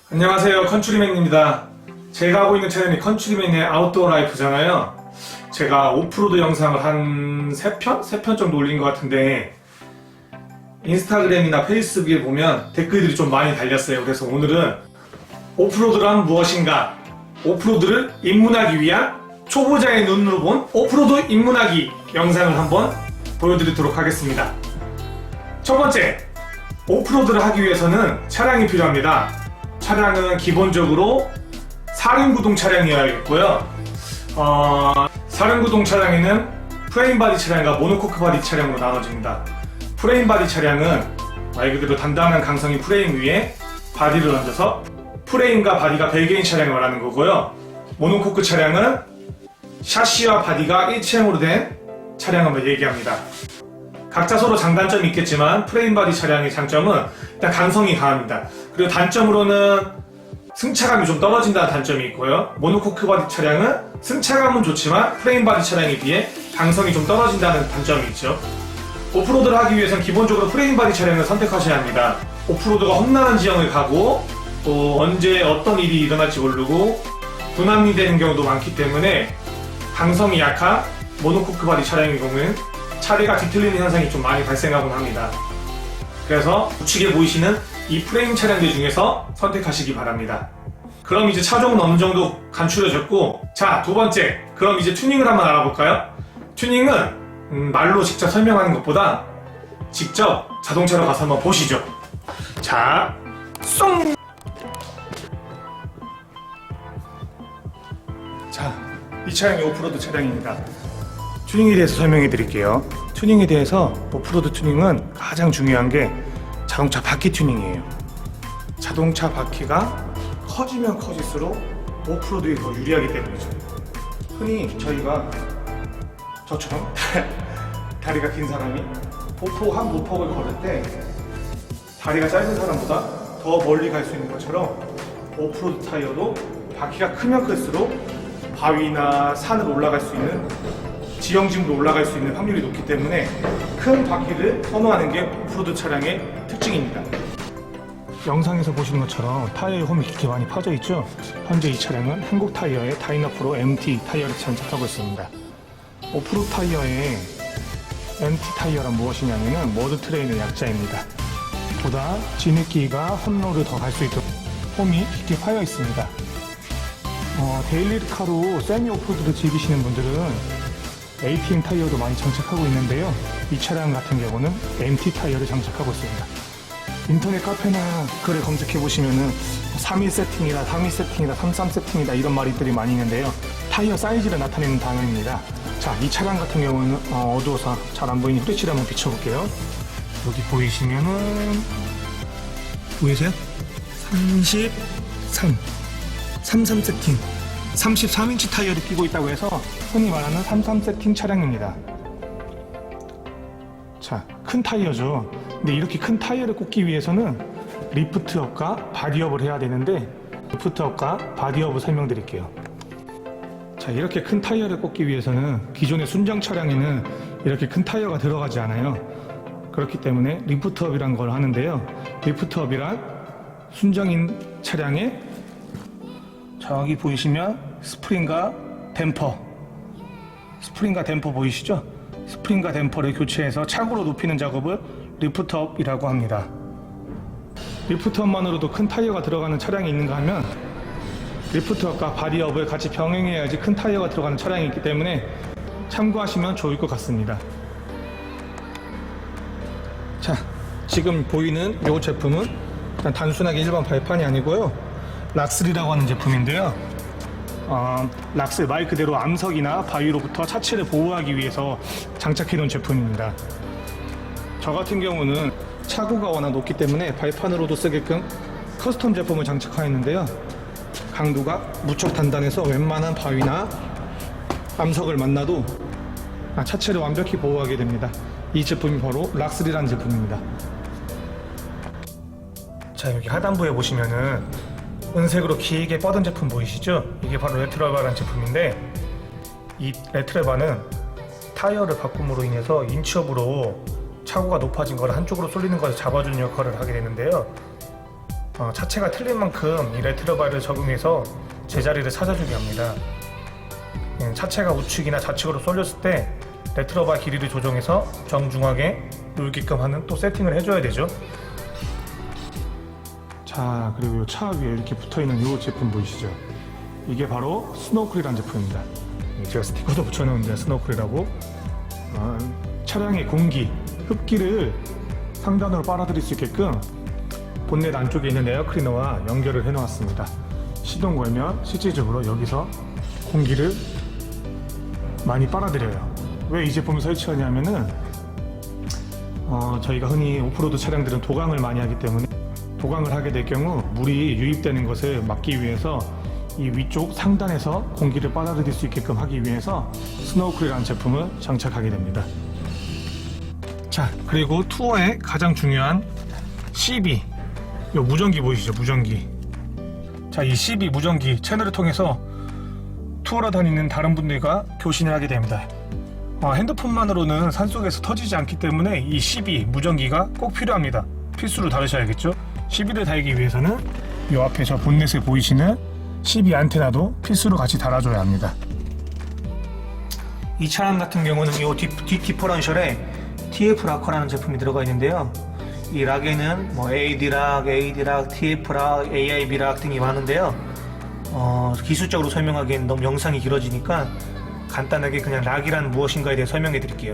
안녕하세요, 컨츄리맨입니다. 제가 하고 있는 채널이 컨츄리맨의 아웃도어 라이프잖아요. 제가 오프로드 영상을 한 3편 정도 올린 것 같은데 인스타그램이나 페이스북에 보면 댓글들이 좀 많이 달렸어요. 그래서 오늘은 오프로드란 무엇인가, 오프로드를 입문하기 위한 초보자의 눈으로 본 오프로드 입문하기 영상을 한번 보여드리도록 하겠습니다. 첫 번째, 오프로드를 하기 위해서는 차량이 필요합니다. 차량은 기본적으로 사륜구동 차량이어야겠고요. 사륜구동 차량에는 프레임 바디 차량과 모노코크 바디 차량으로 나눠집니다. 프레임 바디 차량은 말 그대로 단단한 강성인 프레임 위에 바디를 얹어서 프레임과 바디가 별개인 차량을 말하는 거고요. 모노코크 차량은 샤시와 바디가 일체형으로 된 차량을 얘기합니다. 각자 서로 장단점이 있겠지만 프레임 바디 차량의 장점은 일단 강성이 강합니다. 그리고 단점으로는 승차감이 좀 떨어진다는 단점이 있고요. 모노코크 바디 차량은 승차감은 좋지만 프레임 바디 차량에 비해 강성이 좀 떨어진다는 단점이 있죠. 오프로드를 하기 위해서는 기본적으로 프레임 바디 차량을 선택하셔야 합니다. 오프로드가 험난한 지형을 가고 또 언제 어떤 일이 일어날지 모르고 분함이 되는 경우도 많기 때문에 강성이 약한 모노코크 바디 차량의 경우에는 차례가 뒤틀리는 현상이 좀 많이 발생하곤 합니다. 그래서 우측에 보이시는 이 프레임 차량들 중에서 선택하시기 바랍니다. 그럼 이제 차종은 어느 정도 간추려졌고, 자, 두 번째, 그럼 이제 튜닝을 한번 알아볼까요? 튜닝은 말로 직접 설명하는 것보다 직접 자동차로 가서 한번 보시죠. 자, 쏙! 자, 이 차량이 오프로드 차량입니다. 튜닝에 대해서 설명해 드릴게요. 튜닝에 대해서 오프로드 튜닝은 가장 중요한 게 자동차 바퀴 튜닝이에요. 자동차 바퀴가 커지면 커질수록 오프로드에 더 유리하기 때문이죠. 흔히 저희가 저처럼 다리가 긴 사람이 한 보폭을 걸을 때 다리가 짧은 사람보다 더 멀리 갈 수 있는 것처럼 오프로드 타이어도 바퀴가 크면 클수록 바위나 산을 올라갈 수 있는 지형지으로 올라갈 수 있는 확률이 높기 때문에 큰 바퀴를 선호하는 게 오프로드 차량의 특징입니다. 영상에서 보시는 것처럼 타이어의 홈이 이렇게 많이 퍼져 있죠. 현재 이 차량은 한국 타이어의 다이나프로 MT 타이어를 장착하고 있습니다. 오프로드 타이어의 MT 타이어란 무엇이냐면 모드 트레인의 약자입니다. 보다 진입기가 홈로를 더 갈 수 있도록 홈이 깊게 파여 있습니다. 데일리카로 세미 오프로드를 즐기시는 분들은 ATM 타이어도 많이 장착하고 있는데요. 이 차량 같은 경우는 MT 타이어를 장착하고 있습니다. 인터넷 카페나 글을 검색해 보시면은 3일 세팅이다, 3일 세팅이다, 33 세팅이다 이런 말들이 많이 있는데요. 타이어 사이즈를 나타내는 단어입니다. 자, 이 차량 같은 경우는 어두워서 잘 안 보이니 후레쉬를 한번 비춰볼게요. 여기 보이시면은 보이세요? 33 세팅 33인치 타이어를 끼고 있다고 해서 흔히 말하는 33 세팅 차량입니다. 자, 큰 타이어죠. 근데 이렇게 큰 타이어를 꽂기 위해서는 리프트업과 바디업을 해야 되는데 리프트업과 바디업을 설명드릴게요. 자, 이렇게 큰 타이어를 꽂기 위해서는 기존의 순정 차량에는 이렇게 큰 타이어가 들어가지 않아요. 그렇기 때문에 리프트업이란 걸 하는데요. 리프트업이란 순정인 차량에 저기 보이시면 스프링과 댐퍼 보이시죠? 스프링과 댐퍼를 교체해서 차고로 높이는 작업을 리프트업이라고 합니다. 리프트업만으로도 큰 타이어가 들어가는 차량이 있는가 하면 리프트업과 바디업을 같이 병행해야지 큰 타이어가 들어가는 차량이 있기 때문에 참고하시면 좋을 것 같습니다. 자, 지금 보이는 이 제품은 그냥 단순하게 일반 발판이 아니고요. 락슬이라고 하는 제품인데요. 락슬 말 그대로 암석이나 바위로부터 차체를 보호하기 위해서 장착해 놓은 제품입니다. 저 같은 경우는 차고가 워낙 높기 때문에 발판으로도 쓰게끔 커스텀 제품을 장착하였는데요. 강도가 무척 단단해서 웬만한 바위나 암석을 만나도 차체를 완벽히 보호하게 됩니다. 이 제품이 바로 락슬이라는 제품입니다. 자, 여기 하단부에 보시면은 은색으로 길게 뻗은 제품 보이시죠? 이게 바로 레트로바라는 제품인데 이 레트로바는 타이어를 바꿈으로 인해서 인치업으로 차고가 높아진 걸 한쪽으로 쏠리는 것을 잡아주는 역할을 하게 되는데요. 차체가 틀린 만큼 이 레트로바를 적용해서 제자리를 찾아주게 합니다. 차체가 우측이나 좌측으로 쏠렸을 때 레트로바 길이를 조정해서 정중하게 놓게끔 하는 또 세팅을 해줘야 되죠. 자, 그리고 이 차 위에 이렇게 붙어있는 이 제품 보이시죠? 이게 바로 스노클이라는 제품입니다. 제가 스티커도 붙여놓은데 스노클이라고 차량의 공기, 흡기를 상단으로 빨아들일 수 있게끔 본넷 안쪽에 있는 에어클리너와 연결을 해놓았습니다. 시동 걸면 실질적으로 여기서 공기를 많이 빨아들여요. 왜 이 제품을 설치하냐면은 저희가 흔히 오프로드 차량들은 도강을 많이 하기 때문에 도강을 하게 될 경우 물이 유입되는 것을 막기 위해서 이 위쪽 상단에서 공기를 빨아들일 수 있게끔 하기 위해서 스노클이라는 제품을 장착하게 됩니다. 자, 그리고 투어의 가장 중요한 CB, 이 무전기 보이시죠? 무전기. 자, 이 CB 무전기 채널을 통해서 투어로 다니는 다른 분들과 교신을 하게 됩니다. 핸드폰만으로는 산속에서 터지지 않기 때문에 이 CB 무전기가 꼭 필요합니다. 필수로 다루셔야겠죠? CB를 달기 위해서는 이 앞에 저 본넷에 보이시는 CB 안테나도 필수로 같이 달아줘야 합니다. 이 차량 같은 경우는 이 뒷 디퍼런셜에 TF 락커라는 제품이 들어가 있는데요. 이 락에는 뭐 AD 락, TF 락, AIB 락 등이 많은데요. 기술적으로 설명하기엔 너무 영상이 길어지니까 간단하게 그냥 락이란 무엇인가에 대해 설명해 드릴게요.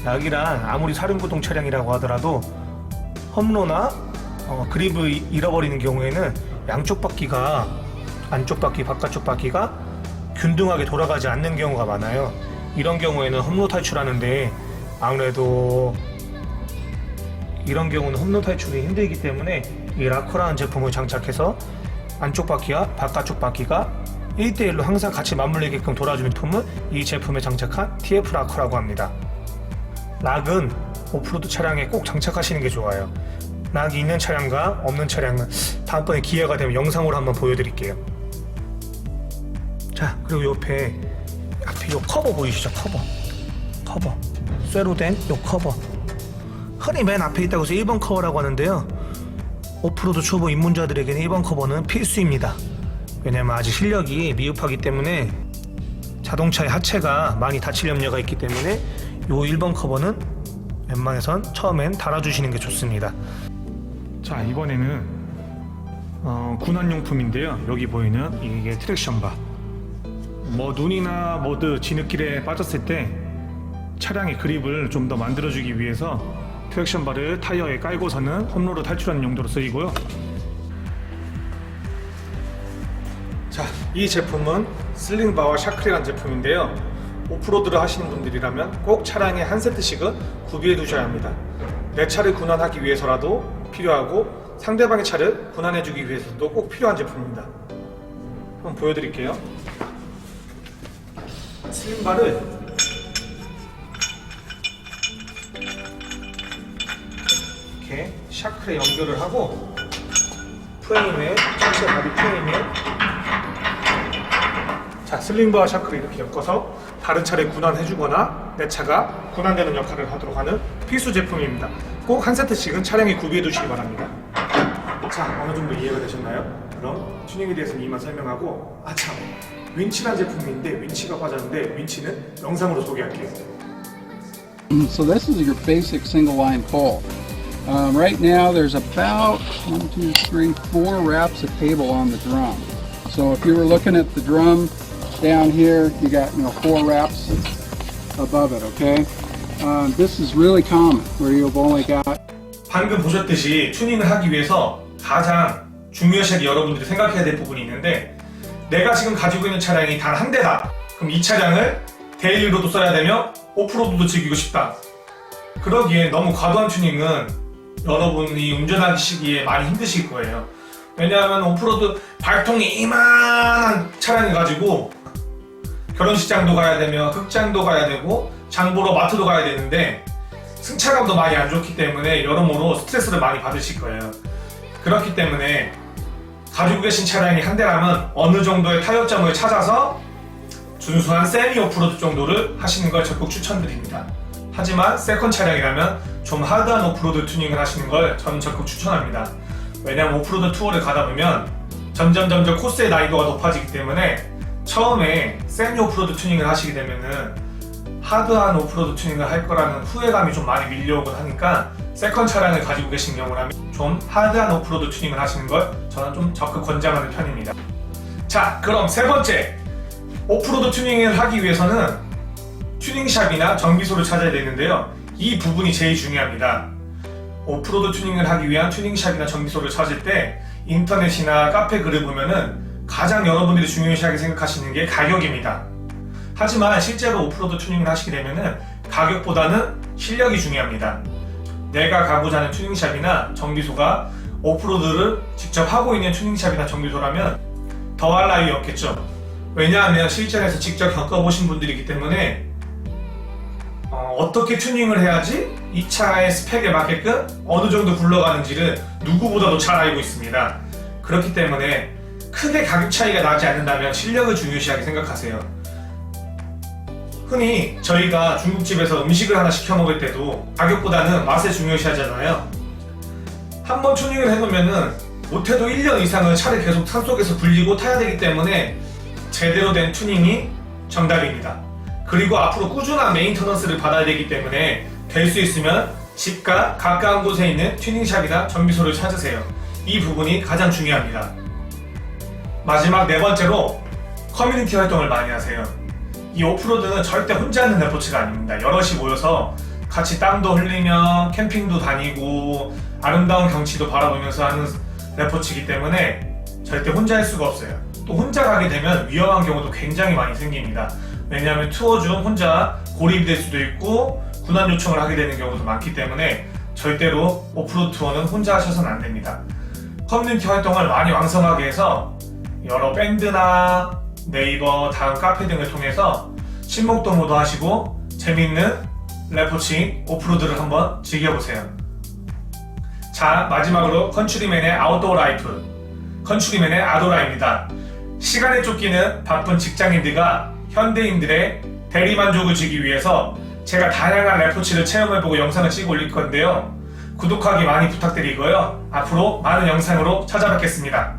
락이란 아무리 사륜구동 차량이라고 하더라도 험로나 그립을 잃어버리는 경우에는 양쪽 바퀴가, 안쪽 바퀴, 바깥쪽 바퀴가 균등하게 돌아가지 않는 경우가 많아요. 이런 경우에는 험로 탈출하는데 아무래도 이런 경우는 험로 탈출이 힘들기 때문에 이 락커라는 제품을 장착해서 안쪽 바퀴와 바깥쪽 바퀴가 1대1로 항상 같이 맞물리게끔 돌아주는 제품을 이 제품에 장착한 TF 락커라고 합니다. 락은 오프로드 차량에 꼭 장착하시는 게 좋아요. 락이 있는 차량과 없는 차량은 다음번에 기회가 되면 영상으로 한번 보여드릴게요. 자, 그리고 앞에 요 커버 보이시죠? 커버 쇠로 된 요 커버, 흔히 맨 앞에 있다고 해서 1번 커버라고 하는데요. 오프로드 초보 입문자들에게는 1번 커버는 필수입니다. 왜냐면 아직 실력이 미흡하기 때문에 자동차의 하체가 많이 다칠 염려가 있기 때문에 요 1번 커버는 웬만해선 처음엔 달아주시는 게 좋습니다. 자, 이번에는 군환용품인데요. 여기 보이는 이게 트랙션바, 뭐 눈이나 모드 진흙길에 빠졌을 때 차량의 그립을 좀 더 만들어주기 위해서 트랙션바를 타이어에 깔고서는 험로로 탈출하는 용도로 쓰이고요. 자, 이 제품은 슬링바와 샤클이라는 제품인데요. 오프로드를 하시는 분들이라면 꼭 차량에 한 세트씩은 구비해 두셔야 합니다. 내 차를 군환하기 위해서라도 필요하고 상대방의 차를 군환해 주기 위해서도 꼭 필요한 제품입니다. 한번 보여드릴게요. 슬링바를 이렇게 샤클에 연결을 하고 프레임에, 전체 바디 프레임에, 자, 슬링바와 샤클을 이렇게 엮어서 다른 차를 군환해주거나 내 차가 군환되는 역할을 하도록 하는 필수 제품입니다. 꼭 한 세트씩은 차량에 구비해 두시기 바랍니다. 자, 어느 정도 이해가 되셨나요? 그럼 튜닝에 대해서는 이만 설명하고, 참, 윈치란 제품인데 윈치가 빠졌는데 윈치는 영상으로 소개할게요. So this is your basic single line pull. Right now there's about 4 wraps of cable on the drum. So if you were looking at the drum down here, you got 4 wraps above it, okay? This is really common where you've only got. 방금 보셨듯이 튜닝을 하기 위해서 가장 중요시하게 여러분들이 생각해야 될 부분이 있는데, 내가 지금 가지고 있는 차량이 단 한 대다. 그럼 이 차량을 데일리로도 써야 되며 오프로드도 즐기고 싶다. 그러기에 너무 과도한 튜닝은 여러분이 운전하시기에 많이 힘드실 거예요. 왜냐하면 오프로드 발통이 이만한 차량을 가지고 결혼식장도 가야 되며 극장도 가야 되고 장보러 마트도 가야 되는데 승차감도 많이 안 좋기 때문에 여러모로 스트레스를 많이 받으실 거예요. 그렇기 때문에 가지고 계신 차량이 한 대라면 어느 정도의 타협점을 찾아서 준수한 세미 오프로드 정도를 하시는 걸 적극 추천드립니다. 하지만 세컨 차량이라면 좀 하드한 오프로드 튜닝을 하시는 걸 저는 적극 추천합니다. 왜냐면 오프로드 투어를 가다 보면 점점 코스의 난이도가 높아지기 때문에 처음에 세미 오프로드 튜닝을 하시게 되면은 하드한 오프로드 튜닝을 할 거라는 후회감이 좀 많이 밀려오곤 하니까 세컨 차량을 가지고 계신 경우라면 좀 하드한 오프로드 튜닝을 하시는 걸 저는 좀 적극 권장하는 편입니다. 자, 그럼 세 번째, 오프로드 튜닝을 하기 위해서는 튜닝샵이나 정비소를 찾아야 되는데요. 이 부분이 제일 중요합니다. 오프로드 튜닝을 하기 위한 튜닝샵이나 정비소를 찾을 때 인터넷이나 카페 글을 보면은 가장 여러분들이 중요시하게 생각하시는 게 가격입니다. 하지만 실제로 오프로드 튜닝을 하시게 되면은 가격보다는 실력이 중요합니다. 내가 가고자 하는 튜닝샵이나 정비소가 오프로드를 직접 하고 있는 튜닝샵이나 정비소라면 더할 나위 없겠죠. 왜냐하면 실전에서 직접 겪어보신 분들이기 때문에 어떻게 튜닝을 해야지 이 차의 스펙에 맞게끔 어느 정도 굴러가는지를 누구보다도 잘 알고 있습니다. 그렇기 때문에 크게 가격 차이가 나지 않는다면 실력을 중요시하게 생각하세요. 흔히 저희가 중국집에서 음식을 하나 시켜 먹을 때도 가격보다는 맛을 중요시하잖아요. 한번 튜닝을 해놓으면은 못해도 1년 이상은 차를 계속 산속에서 굴리고 타야 되기 때문에 제대로 된 튜닝이 정답입니다. 그리고 앞으로 꾸준한 메인터넌스를 받아야 되기 때문에 될 수 있으면 집과 가까운 곳에 있는 튜닝샵이나 정비소를 찾으세요. 이 부분이 가장 중요합니다. 마지막 네 번째로 커뮤니티 활동을 많이 하세요. 이 오프로드는 절대 혼자 하는 레포츠가 아닙니다. 여럿이 모여서 같이 땀도 흘리며 캠핑도 다니고 아름다운 경치도 바라보면서 하는 레포츠이기 때문에 절대 혼자 할 수가 없어요. 또 혼자 가게 되면 위험한 경우도 굉장히 많이 생깁니다. 왜냐하면 투어 중 혼자 고립이 될 수도 있고 군환 요청을 하게 되는 경우도 많기 때문에 절대로 오프로드 투어는 혼자 하셔서는 안 됩니다. 커뮤니티 활동을 많이 왕성하게 해서 여러 밴드나 네이버, 다음 카페 등을 통해서 친목도모도 하시고 재밌는 레포츠인 오프로드를 한번 즐겨보세요. 자, 마지막으로 컨츄리맨의 아웃도어 라이프, 컨츄리맨의 아도라입니다. 시간에 쫓기는 바쁜 직장인들과 현대인들의 대리만족을 주기 위해서 제가 다양한 레포츠를 체험해보고 영상을 찍어 올릴 건데요. 구독하기 많이 부탁드리고요. 앞으로 많은 영상으로 찾아뵙겠습니다.